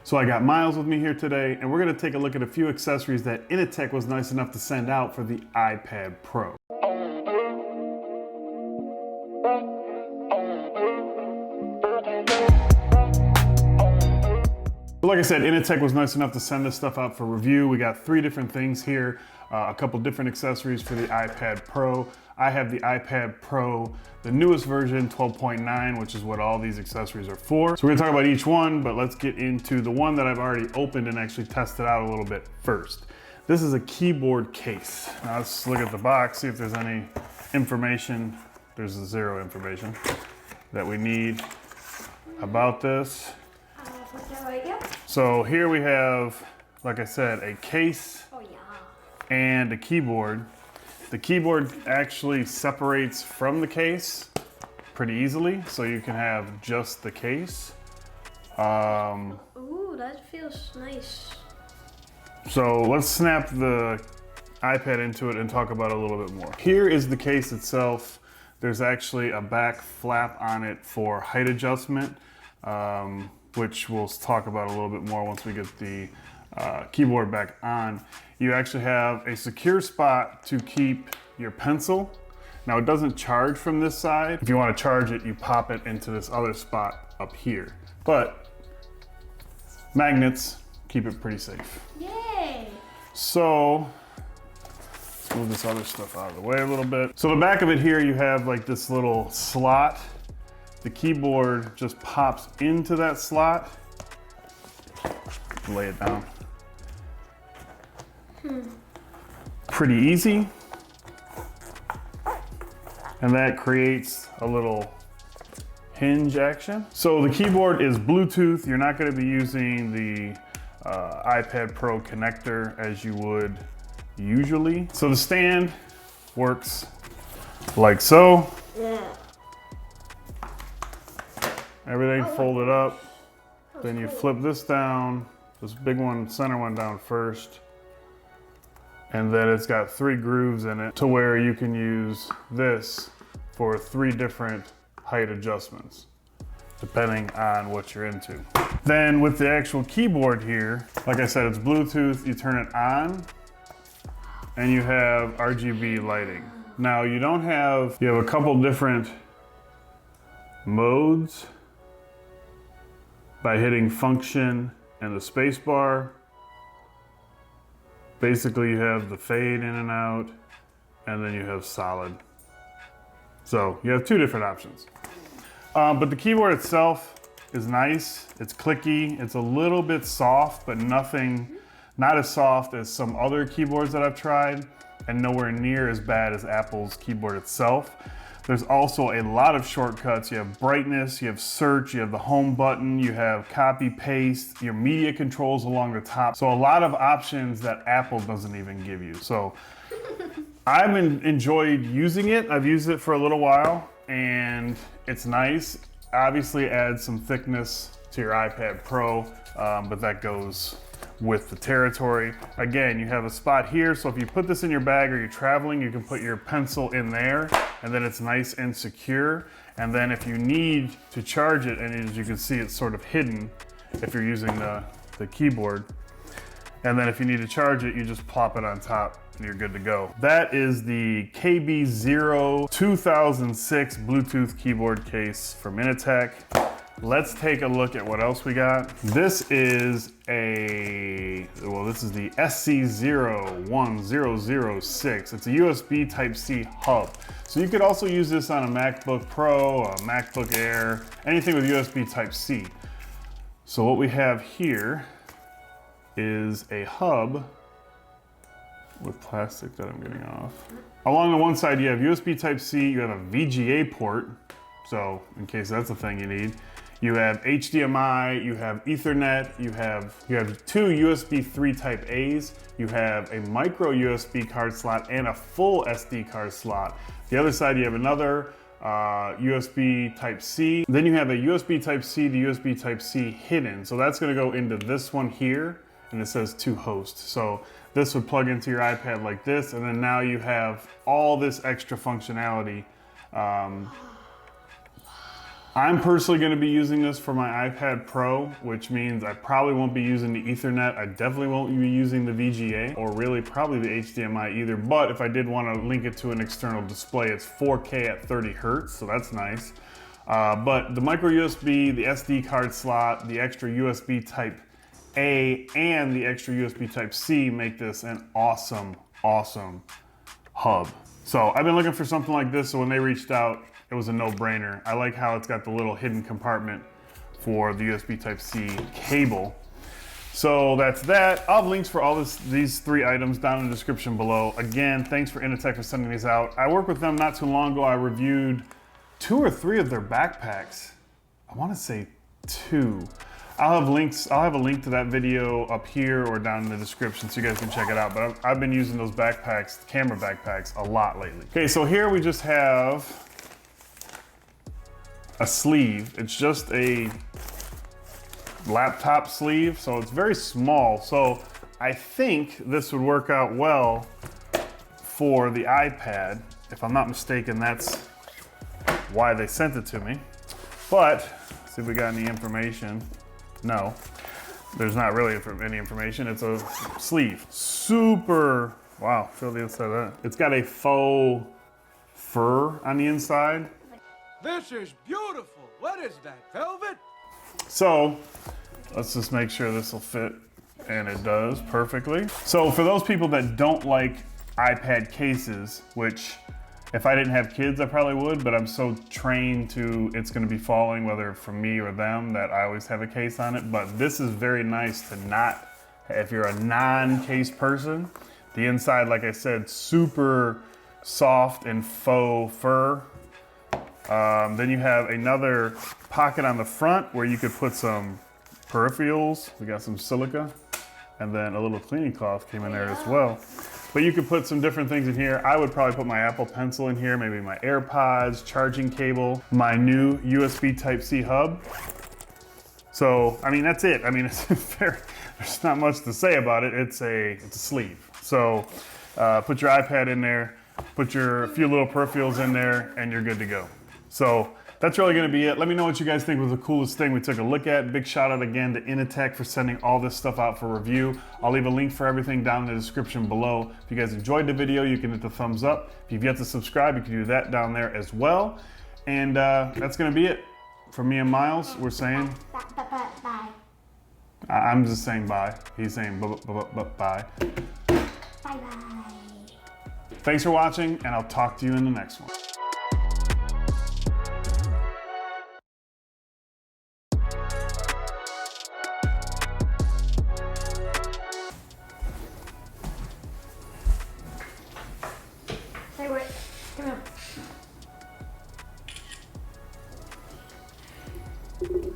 So I got Miles with me here today, and we're gonna take a look at a few accessories that Initech was nice enough to send out for the iPad Pro. So like I said, Initech was nice enough to send this stuff out for review. We got 3 different things here, a couple different accessories for the iPad Pro. I have the iPad Pro, the newest version, 12.9, which is what all these accessories are for. So we're gonna talk about each one, but let's get into the one that I've already opened and actually tested out a little bit first. This is a keyboard case. Now let's look at the box, see if there's any information. There's 0 information that we need about this. So here we have, like I said, a case and a keyboard. The keyboard actually separates from the case pretty easily, so you can have just the case. Ooh, that feels nice. So let's snap the iPad into it and talk about it a little bit more. Here is the case itself. There's actually a back flap on it for height adjustment, which we'll talk about a little bit more once we get the keyboard back on. You actually have a secure spot to keep your pencil. Now it doesn't charge from this side. If you want to charge it, you pop it into this other spot up here. But magnets keep it pretty safe. Yay! So let's move this other stuff out of the way a little bit. So the back of it here, you have like this little slot. The keyboard just pops into that slot. Lay it down. Pretty easy. And that creates a little hinge action. So the keyboard is Bluetooth. You're not going to be using the iPad Pro connector as you would usually. So the stand works like so. Everything folded up. Then you flip this down, this big one, center one down first. And then it's got 3 grooves in it to where you can use this for 3 different height adjustments, depending on what you're into. Then with the actual keyboard here, like I said, it's Bluetooth. You turn it on and you have RGB lighting. Now you have a couple different modes by hitting function and the space bar. Basically you have the fade in and out, and then you have solid. So you have 2 different options. But the keyboard itself is nice. It's clicky. It's a little bit soft, but not as soft as some other keyboards that I've tried, and nowhere near as bad as Apple's keyboard itself. There's also a lot of shortcuts. You have brightness, you have search, you have the home button, you have copy paste, your media controls along the top. So a lot of options that Apple doesn't even give you. So I've enjoyed using it. I've used it for a little while and it's nice. Obviously adds some thickness to your iPad Pro, but that goes with the territory. Again, you have a spot here, so if you put this in your bag or you're traveling, you can put your pencil in there, and then it's nice and secure. And then if you need to charge it, and as you can see, it's sort of hidden if you're using the keyboard. And then if you need to charge it, you just plop it on top and you're good to go. That is the KB0 2006 Bluetooth keyboard case from Initech. Let's take a look at what else we got. This is the SC01006. It's a USB Type-C hub. So you could also use this on a MacBook Pro, a MacBook Air, anything with USB Type-C. So what we have here is a hub with plastic that I'm getting off. Along the one side, you have USB Type-C, you have a VGA port, so in case that's a thing you need. You have HDMI, you have Ethernet, you have 2 USB 3 Type A's, you have a micro USB card slot and a full SD card slot. The other side, you have another USB Type-C. Then you have a USB Type-C to USB Type-C hidden. So that's gonna go into this one here, and it says to host. So this would plug into your iPad like this, and then now you have all this extra functionality I'm personally going to be using this for my iPad Pro, which means I probably won't be using the Ethernet. I definitely won't be using the VGA or really probably the HDMI either. But if I did want to link it to an external display, it's 4K at 30 Hertz, so that's nice. But the micro USB, the SD card slot, the extra USB Type A, and the extra USB Type C make this an awesome, awesome hub. So I've been looking for something like this, so when they reached out, it was a no-brainer. I like how it's got the little hidden compartment for the USB Type-C cable. So that's that. I'll have links for all these 3 items down in the description below. Again, thanks for Initech for sending these out. I worked with them not too long ago. I reviewed 2 or 3 of their backpacks. I want to say 2. I'll have links. I'll have a link to that video up here or down in the description so you guys can check it out. But I've been using those backpacks, camera backpacks, a lot lately. Okay, so here we just have a sleeve. It's just a laptop sleeve, so it's very small. So I think this would work out well for the iPad. If I'm not mistaken, that's why they sent it to me. But, see if we got any information. No, there's not really any information. It's a sleeve. Super, wow, feel the inside of that. It's got a faux fur on the inside. This is beautiful. What is that, velvet? So let's just make sure this will fit, and it does perfectly. So for those people that don't like iPad cases, which if I didn't have kids, I probably would, but I'm so trained to it's gonna be falling, whether from me or them, that I always have a case on it. But this is very nice to not, if you're a non-case person. The inside, like I said, super soft and faux fur. Then you have another pocket on the front where you could put some peripherals. We got some silica, and then a little cleaning cloth came in there as well. But you could put some different things in here. I would probably put my Apple Pencil in here, maybe my AirPods, charging cable, my new USB Type-C hub. So, I mean, that's it. I mean, there's not much to say about it. It's a sleeve. So put your iPad in there, put a few little peripherals in there, and you're good to go. So that's really gonna be it. Let me know what you guys think was the coolest thing we took a look at. Big shout out again to Initech for sending all this stuff out for review. I'll leave a link for everything down in the description below. If you guys enjoyed the video, you can hit the thumbs up. If you've yet to subscribe, you can do that down there as well. And that's gonna be it. From me and Miles, we're saying Bye. I'm just saying bye. He's saying bye. Bye. Thanks for watching, and I'll talk to you in the next one. Hey, wait. Come here.